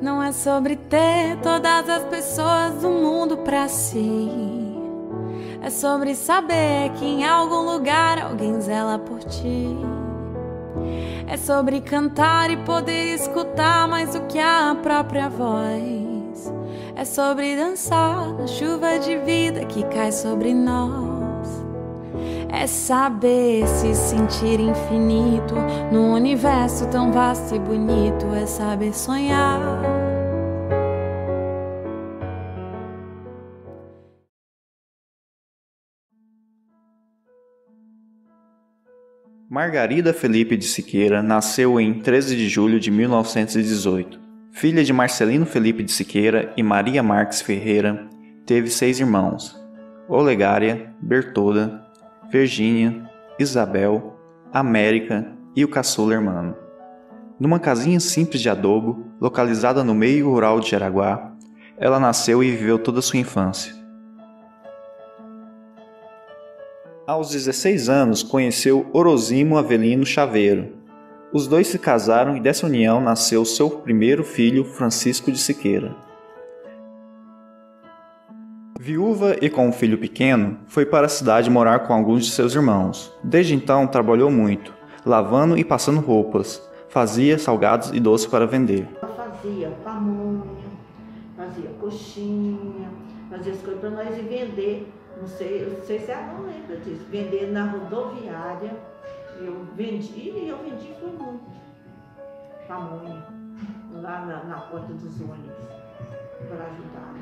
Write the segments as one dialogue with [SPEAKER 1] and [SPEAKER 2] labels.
[SPEAKER 1] Não é sobre ter todas as pessoas do mundo pra si. É sobre saber que em algum lugar alguém zela por ti. É sobre cantar e poder escutar mais do que a própria voz. É sobre dançar na chuva de vida que cai sobre nós. É saber se sentir infinito num universo tão vasto e bonito. É saber sonhar.
[SPEAKER 2] Margarida Felipe de Siqueira nasceu em 13 de julho de 1918. Filha de Marcelino Felipe de Siqueira e Maria Marques Ferreira, teve 6 irmãos: Olegária, Bertolda, Virgínia, Isabel, América e o caçula Hermano. Numa casinha simples de adobo, localizada no meio rural de Jaraguá, ela nasceu e viveu toda a sua infância. Aos 16 anos, conheceu Orosimo Avelino Chaveiro. Os dois se casaram e dessa união nasceu seu primeiro filho, Francisco de Siqueira. Viúva e com um filho pequeno, foi para a cidade morar com alguns de seus irmãos. Desde então, trabalhou muito, lavando e passando roupas. Fazia salgados e doces para vender.
[SPEAKER 3] Fazia pamonha, fazia coxinha, fazia as coisas para nós ir vender. Não sei se ela não lembra disso. Vender na rodoviária. Eu vendi foi muito. Pamonha. Lá na porta dos ônibus. Para ajudar, né?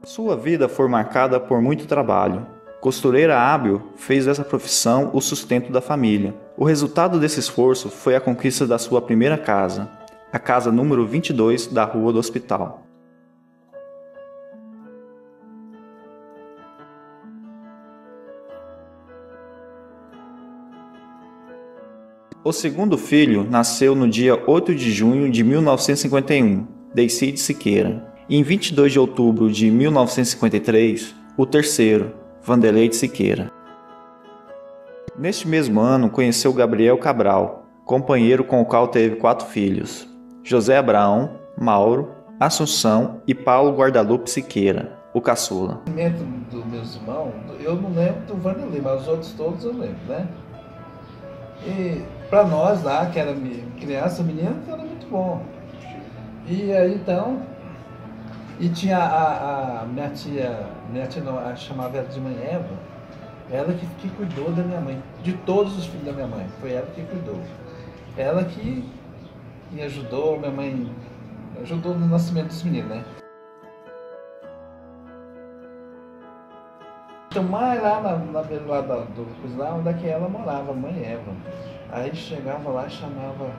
[SPEAKER 2] Sua vida foi marcada por muito trabalho. Costureira hábil, fez dessa profissão o sustento da família. O resultado desse esforço foi a conquista da sua primeira casa, a casa número 22 da Rua do Hospital. O segundo filho nasceu no dia 8 de junho de 1951, Deicide Siqueira. E em 22 de outubro de 1953, o terceiro, Vanderlei de Siqueira. Neste mesmo ano, conheceu Gabriel Cabral, companheiro com o qual teve 4 filhos: José Abraão, Mauro, Assunção e Paulo Guadalupe Siqueira, o caçula.
[SPEAKER 4] O nascimento dos meus irmãos, eu não lembro do Vanderlei, mas os outros todos eu lembro, né? E para nós lá, que era criança, menina, era muito bom. E aí então, e tinha a minha tia não, chamava ela de mãe Eva, ela que cuidou da minha mãe, de todos os filhos da minha mãe, foi ela que cuidou. Ela que me ajudou, minha mãe ajudou no nascimento dos meninos, né? Então, mais lá na beira do lá onde é que ela morava, a mãe Eva. Aí chegava lá e chamava.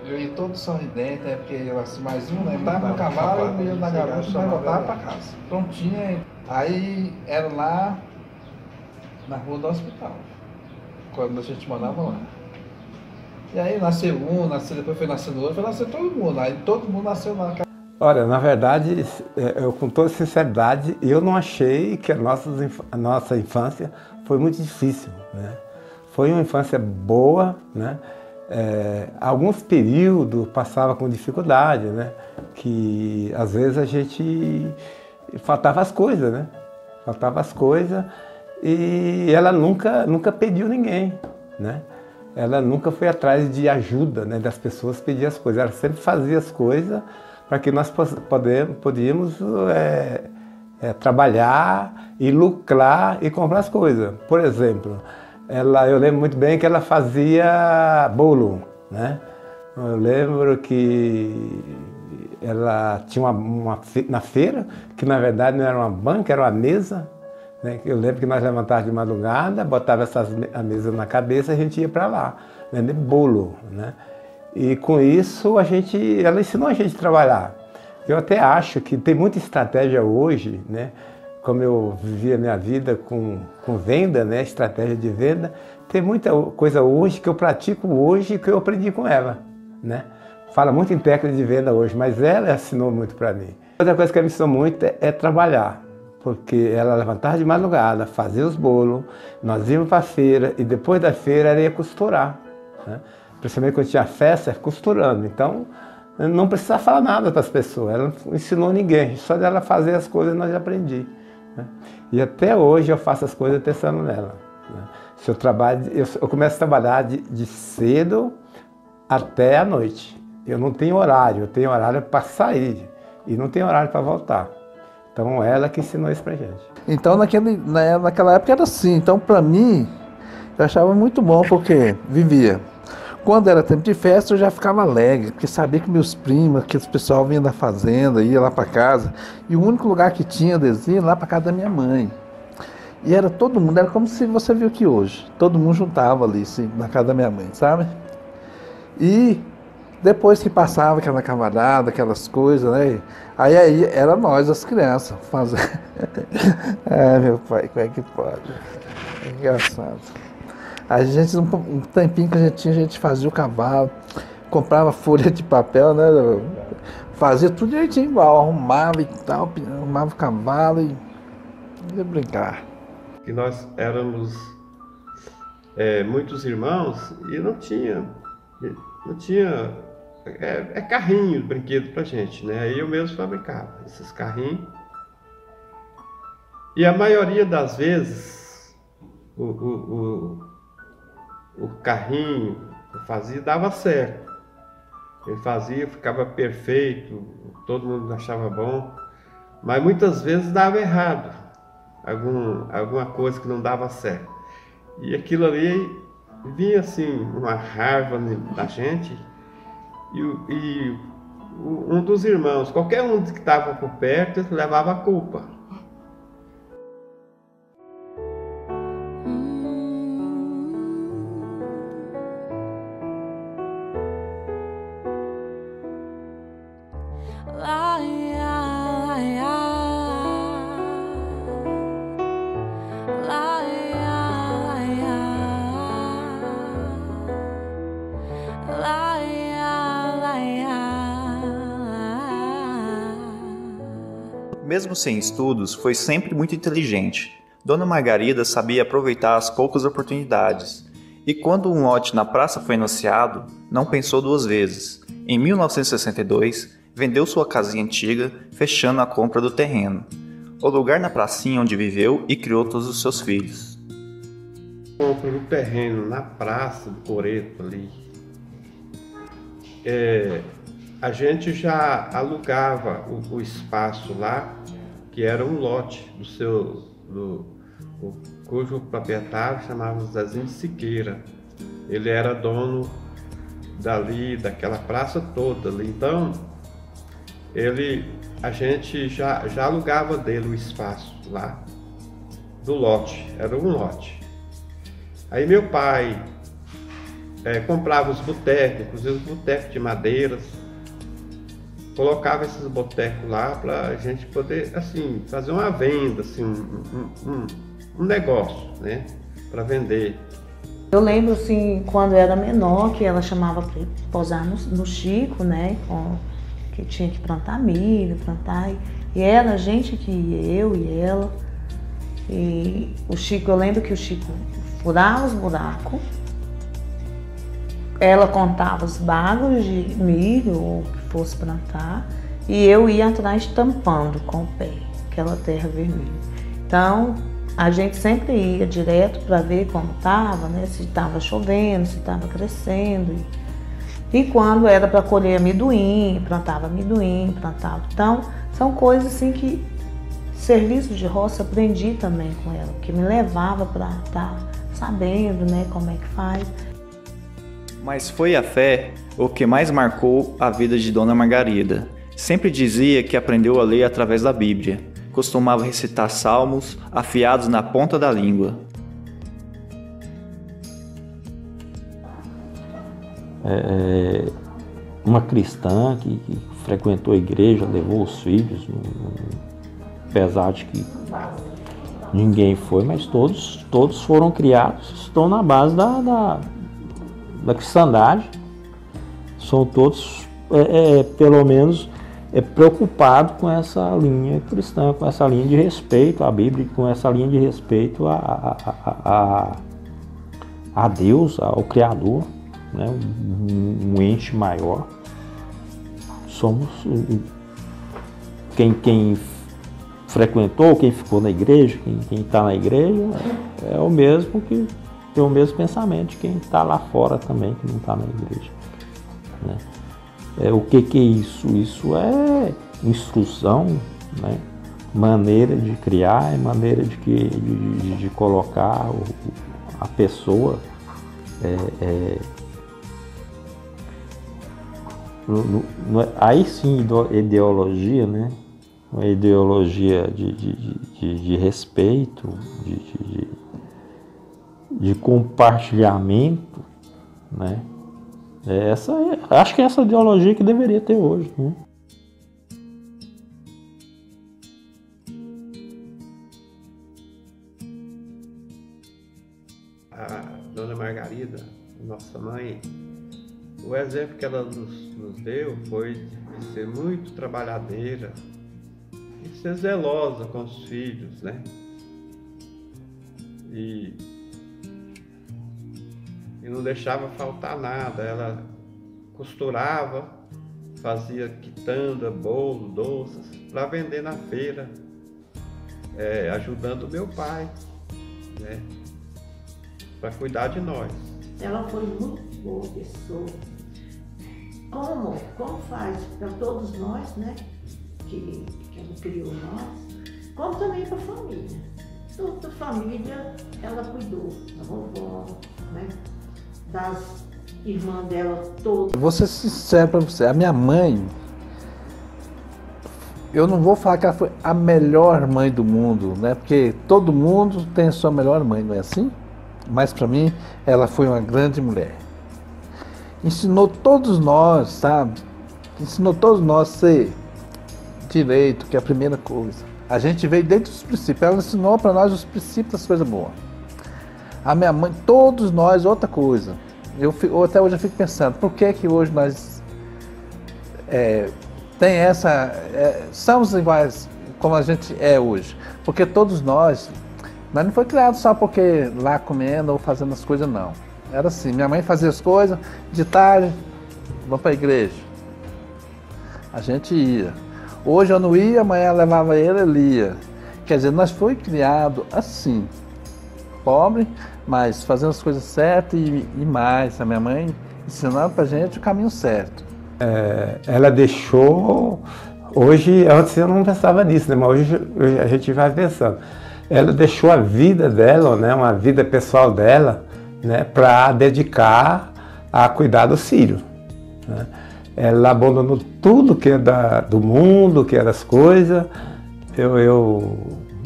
[SPEAKER 4] Eu ia todo sorridente, né? Porque eu assim, mais um, né? Tava no cavalo e eu na garupa e voltava pra casa. Prontinha. Aí era lá na Rua do Hospital, quando a gente morava lá. E aí nasceu um, depois foi nascendo outro, foi nascer todo mundo. Aí todo mundo nasceu lá.
[SPEAKER 5] Olha, na verdade, eu com toda sinceridade, eu não achei que a nossa infância foi muito difícil, né? Foi uma infância boa, né? Alguns períodos passava com dificuldade, né? Que às vezes a gente faltava as coisas, né? Faltava as coisas e ela nunca pediu ninguém, né? Ela nunca foi atrás de ajuda, né? Das pessoas pedir as coisas, ela sempre fazia as coisas para que nós podíamos trabalhar e lucrar e comprar as coisas. Por exemplo, eu lembro muito bem que ela fazia bolo, né? Eu lembro que ela tinha na feira, que na verdade não era uma banca, era uma mesa, né? Eu lembro que nós levantávamos de madrugada, botava a mesa na cabeça e a gente ia para lá, vender bolo, né? E com isso ela ensinou a gente a trabalhar. Eu até acho que tem muita estratégia hoje, né? Como eu vivi a minha vida com venda, né? Estratégia de venda, tem muita coisa hoje que eu pratico hoje que eu aprendi com ela, né? Fala muito em técnica de venda hoje, mas ela ensinou muito para mim. Outra coisa que ela me ensinou muito é trabalhar, porque ela levantava de madrugada, fazia os bolos, nós íamos para a feira e depois da feira ela ia costurar, né? principalmente quando tinha festa, costurando. Então, não precisava falar nada para as pessoas, ela não ensinou ninguém, só dela fazer as coisas nós já aprendi. Né? E até hoje eu faço as coisas pensando nela. Né? Se eu trabalho, eu começo a trabalhar de cedo até a noite. Eu não tenho horário, eu tenho horário para sair e não tenho horário para voltar. Então ela que ensinou isso pra gente.
[SPEAKER 4] Então naquela época era assim, então para mim eu achava muito bom porque vivia. Quando era tempo de festa eu já ficava alegre, porque sabia que meus primos, que esse pessoal vinha da fazenda, ia lá para casa, e o único lugar que tinha adesivo lá para casa da minha mãe. E era todo mundo, era como se você viu aqui hoje, todo mundo juntava ali assim, na casa da minha mãe, sabe? E depois que passava aquela camarada, aquelas coisas, né? Aí era nós, as crianças, fazer. Meu pai, como é que pode? É engraçado. A gente, um tempinho que a gente tinha, a gente fazia o cavalo, comprava folha de papel, né? Fazia tudo direitinho igual, arrumava e tal, arrumava o cavalo e ia brincar.
[SPEAKER 6] E nós éramos muitos irmãos e não tinha carrinho, brinquedo pra gente, né? Aí eu mesmo fabricava esses carrinhos. E a maioria das vezes, o carrinho que eu fazia dava certo. Ele fazia, ficava perfeito, todo mundo achava bom. Mas muitas vezes dava errado, alguma coisa que não dava certo. E aquilo ali vinha assim, uma raiva da gente. E um dos irmãos, qualquer um que estava por perto, levava a culpa.
[SPEAKER 2] Mesmo sem estudos, foi sempre muito inteligente. Dona Margarida sabia aproveitar as poucas oportunidades. E quando um lote na praça foi anunciado, não pensou duas vezes. Em 1962, vendeu sua casinha antiga, fechando a compra do terreno. O lugar na pracinha onde viveu e criou todos os seus filhos.
[SPEAKER 6] Compra o terreno na praça do Coreto ali. A gente já alugava o espaço lá, que era um lote cujo proprietário chamava Zezinho Siqueira. Ele era dono daquela praça toda ali. Então, a gente já alugava dele o espaço lá do lote, era um lote. Aí meu pai comprava os botecos, inclusive os botecos de madeiras, colocava esses botecos lá para a gente poder, assim, fazer uma venda, assim, um negócio, né, para vender.
[SPEAKER 3] Eu lembro, assim, quando eu era menor, que ela chamava para posar no Chico, né, que tinha que plantar milho, e era a gente que ia, eu e ela, e o Chico, eu lembro que o Chico furava os buracos, ela contava os bagos de milho ou que fosse plantar e eu ia atrás tampando com o pé, aquela terra vermelha. Então, a gente sempre ia direto para ver como estava, né? Se estava chovendo, se estava crescendo. E quando era para colher amendoim, plantava. Então, são coisas assim que, serviço de roça, aprendi também com ela, que me levava para estar sabendo, né, como é que faz.
[SPEAKER 2] Mas foi a fé o que mais marcou a vida de Dona Margarida. Sempre dizia que aprendeu a ler através da Bíblia. Costumava recitar salmos afiados na ponta da língua.
[SPEAKER 7] Uma cristã que frequentou a igreja, levou os filhos, apesar de que ninguém foi, mas todos foram criados, estão na base da cristandade, são todos, pelo menos, preocupados com essa linha cristã, com essa linha de respeito à Bíblia, com essa linha de respeito a Deus, ao Criador. né, um ente maior. Somos quem frequentou, quem ficou na igreja, quem está na igreja é o mesmo que tem o mesmo pensamento de quem está lá fora também, que não está na igreja, né? O que é isso? Isso é instrução, né? Maneira de criar, maneira de colocar a pessoa aí sim, ideologia, né? Uma ideologia de respeito, de compartilhamento, né? Acho que é essa ideologia que deveria ter hoje, né?
[SPEAKER 6] A Dona Margarida, nossa mãe, o exemplo que ela nos deu foi de ser muito trabalhadeira e ser zelosa com os filhos, né? E não deixava faltar nada. Ela costurava, fazia quitanda, bolo, doces para vender na feira, ajudando o meu pai, né? Para cuidar de nós.
[SPEAKER 3] Ela foi muito boa pessoa. Como faz para todos nós, né? Que ela criou nós, como também para a família. Toda a família ela cuidou, da vovó, né? Das irmãs dela todas.
[SPEAKER 4] Vou ser sincero para você, a minha mãe, eu não vou falar que ela foi a melhor mãe do mundo, né? Porque todo mundo tem a sua melhor mãe, não é assim? Mas para mim, ela foi uma grande mulher. Ensinou todos nós, sabe? Ensinou todos nós a ser direito, que é a primeira coisa. A gente veio desde os princípios, ela ensinou para nós os princípios das coisas boas. A minha mãe, todos nós, outra coisa. Até hoje eu fico pensando, por que hoje nós somos iguais como a gente é hoje? Porque todos nós não foi criado só porque lá comendo ou fazendo as coisas, não. Era assim, minha mãe fazia as coisas, de tarde, vamos para a igreja. A gente ia. Hoje eu não ia, amanhã levava ele ia. Quer dizer, nós foi criado assim, pobre, mas fazendo as coisas certas e mais. A minha mãe ensinando pra gente o caminho certo.
[SPEAKER 5] Ela deixou, hoje, antes eu não pensava nisso, né? Mas hoje a gente vai pensando. Ela deixou a vida dela, né? Uma vida pessoal dela, né? Para dedicar a cuidar do filho, né? Ela abandonou tudo que é do mundo, que era as coisas.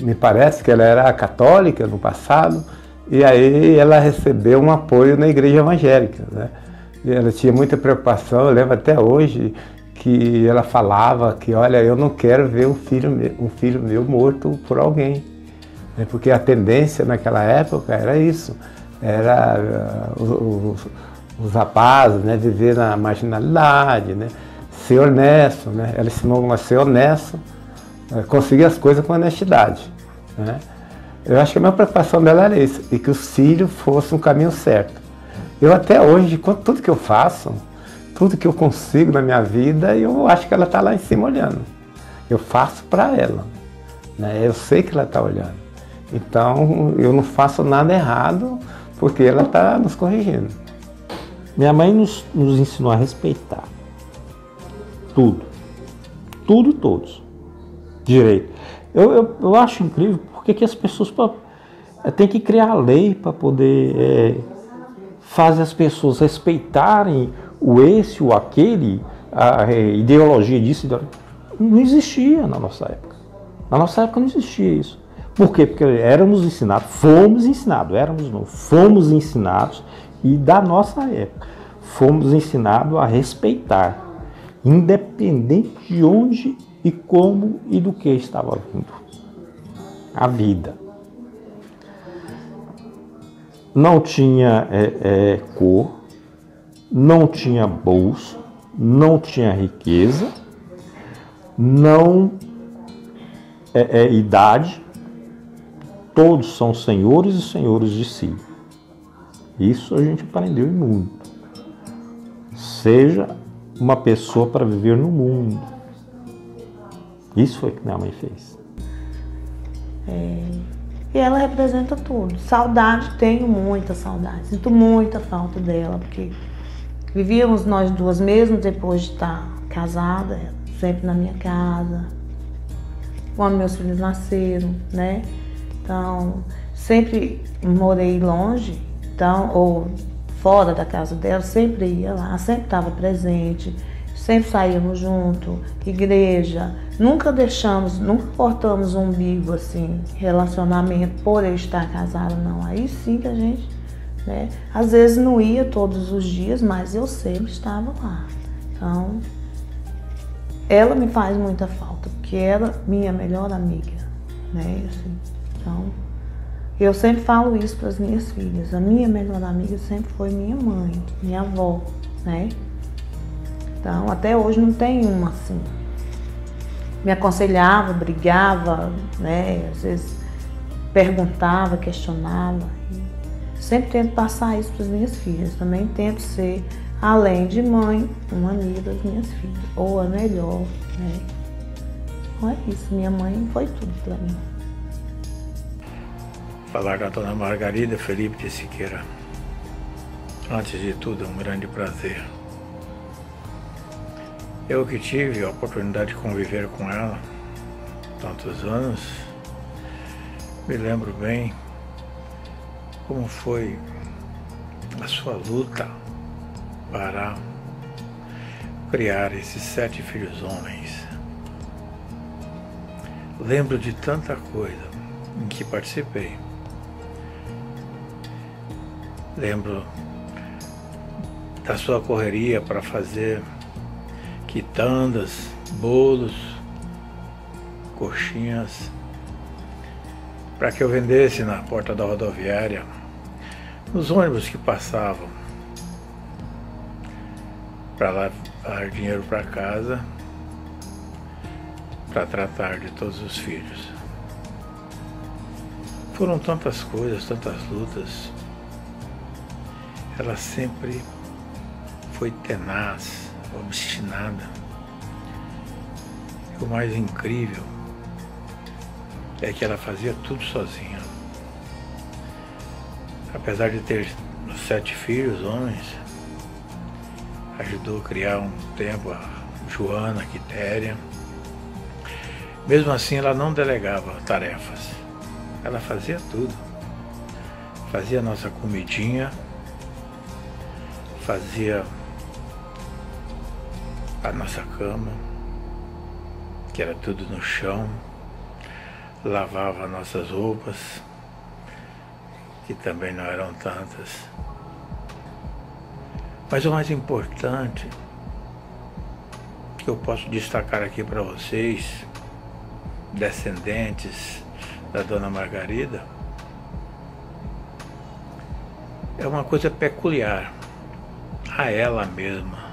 [SPEAKER 5] Me parece que ela era católica no passado, e aí ela recebeu um apoio na igreja evangélica, né? E ela tinha muita preocupação, eu lembro até hoje que ela falava que, olha, eu não quero ver um filho meu morto por alguém, né? Porque a tendência naquela época era isso, era os rapazes, né, viver na marginalidade, né, ser honesto, né? Ela ensinou a ser honesto, conseguir as coisas com honestidade, né? Eu acho que a minha preocupação dela era isso, e que os filhos fossem um caminho certo. Eu até hoje, tudo que eu faço, tudo que eu consigo na minha vida, eu acho que ela está lá em cima olhando. Eu faço para ela, né? Eu sei que ela está olhando. Então, eu não faço nada errado, porque ela está nos corrigindo.
[SPEAKER 7] Minha mãe nos ensinou a respeitar tudo, tudo e todos, direito. Eu acho incrível porque que as pessoas têm que criar lei para poder fazer as pessoas respeitarem o esse ou aquele, a ideologia disso. Não existia na nossa época. Na nossa época não existia isso. Por quê? Porque fomos ensinados, e da nossa época, fomos ensinados a respeitar, independente de onde e como e do que estava vindo a vida. Não tinha cor, não tinha bolso, não tinha riqueza, não idade, todos são senhores e senhores de si. Isso a gente aprendeu muito. seja uma pessoa para viver no mundo. Isso foi o que minha mãe fez.
[SPEAKER 8] E ela representa tudo. Saudade, tenho muita saudade. Sinto muita falta dela, porque vivíamos nós duas, mesmo depois de estar casada, sempre na minha casa. Quando meus filhos nasceram, né? Então, sempre morei longe, então, ou fora da casa dela, sempre ia lá, sempre estava presente, sempre saíamos junto, igreja, nunca cortamos um umbigo, assim, relacionamento por eu estar casada, não. Aí sim que a gente, né, às vezes não ia todos os dias, mas eu sempre estava lá. Então, ela me faz muita falta, porque ela é minha melhor amiga, né, assim, então, eu sempre falo isso para as minhas filhas, a minha melhor amiga sempre foi minha mãe, minha avó, né. Então, até hoje não tem uma assim. Me aconselhava, brigava, né? Às vezes perguntava, questionava. E sempre tento passar isso para as minhas filhas. Também tento ser, além de mãe, uma amiga das minhas filhas. Ou a melhor, né? Então é isso. Minha mãe foi tudo para mim.
[SPEAKER 9] Falar com a dona Margarida Felipe de Siqueira. Antes de tudo, é um grande prazer. Eu que tive a oportunidade de conviver com ela tantos anos, me lembro bem como foi a sua luta para criar esses 7 filhos homens. Lembro de tanta coisa em que participei. Lembro da sua correria para fazer quitandas, bolos, coxinhas, para que eu vendesse na porta da rodoviária, nos ônibus que passavam, para levar dinheiro para casa, para tratar de todos os filhos. Foram tantas coisas, tantas lutas. Ela sempre foi tenaz, obstinada. E o mais incrível é que ela fazia tudo sozinha. Apesar de ter 7 filhos, homens, ajudou a criar um tempo a Joana, a Quitéria. Mesmo assim, ela não delegava tarefas. Ela fazia tudo. Fazia a nossa comidinha, fazia a nossa cama, que era tudo no chão, lavava nossas roupas, que também não eram tantas. Mas o mais importante que eu posso destacar aqui para vocês, descendentes da Dona Margarida, é uma coisa peculiar a ela mesma,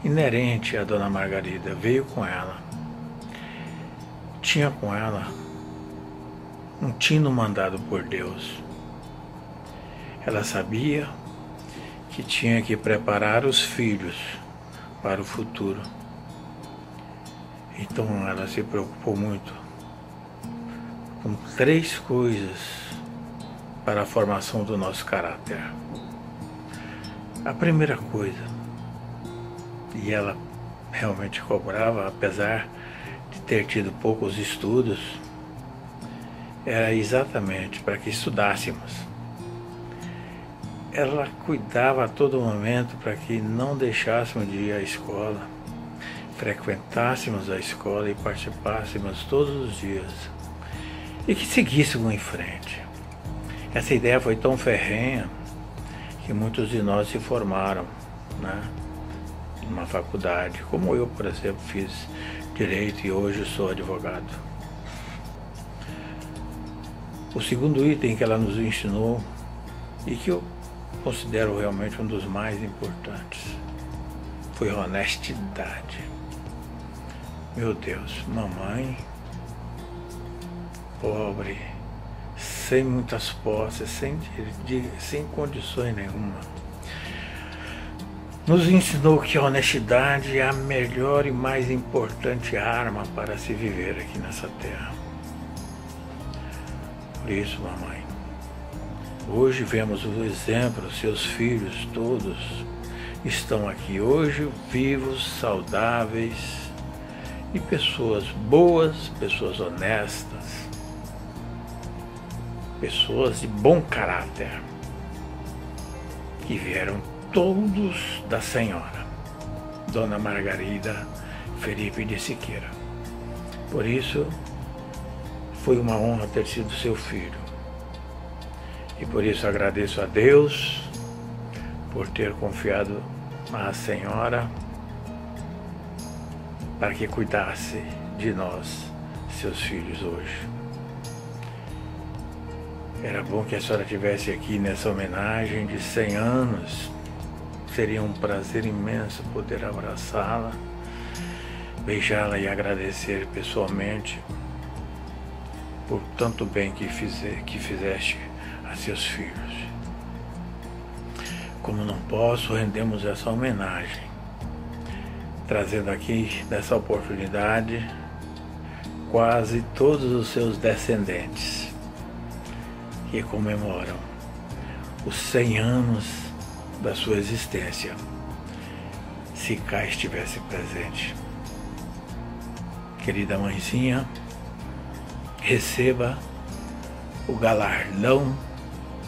[SPEAKER 9] inerente à Dona Margarida, veio com ela. Tinha com ela um tino mandado por Deus. Ela sabia que tinha que preparar os filhos para o futuro. Então ela se preocupou muito com 3 coisas para a formação do nosso caráter. A primeira coisa, e ela realmente cobrava, apesar de ter tido poucos estudos, era exatamente para que estudássemos. Ela cuidava a todo momento para que não deixássemos de ir à escola, frequentássemos a escola e participássemos todos os dias, e que seguíssemos em frente. Essa ideia foi tão ferrenha que muitos de nós se formaram, né, numa faculdade, como eu, por exemplo, fiz Direito e hoje sou advogado. O segundo item que ela nos ensinou, e que eu considero realmente um dos mais importantes, foi a honestidade. Meu Deus, mamãe, pobre, sem muitas posses, sem condições nenhuma. nos ensinou que a honestidade é a melhor e mais importante arma para se viver aqui nessa terra. Por isso, mamãe, hoje vemos o exemplo, seus filhos todos estão aqui hoje vivos, saudáveis e pessoas boas, pessoas honestas, pessoas de bom caráter, que vieram todos da senhora, Dona Margarida Felipe de Siqueira. Por isso, foi uma honra ter sido seu filho. E por isso agradeço a Deus por ter confiado à senhora para que cuidasse de nós, seus filhos, hoje. Era bom que a senhora estivesse aqui nessa homenagem de 100 anos. Seria um prazer imenso poder abraçá-la, beijá-la e agradecer pessoalmente por tanto bem que fizeste a seus filhos. Como não posso, rendemos essa homenagem, trazendo aqui, nessa oportunidade, quase todos os seus descendentes que comemoram os 100 anos da sua existência, se cá estivesse presente. Querida mãezinha, receba o galardão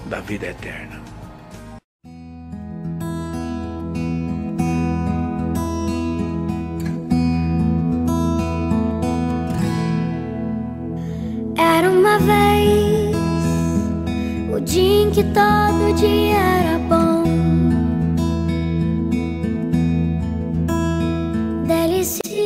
[SPEAKER 9] da vida eterna.
[SPEAKER 10] Era uma vez o dia em que todo dia era bom, delicioso.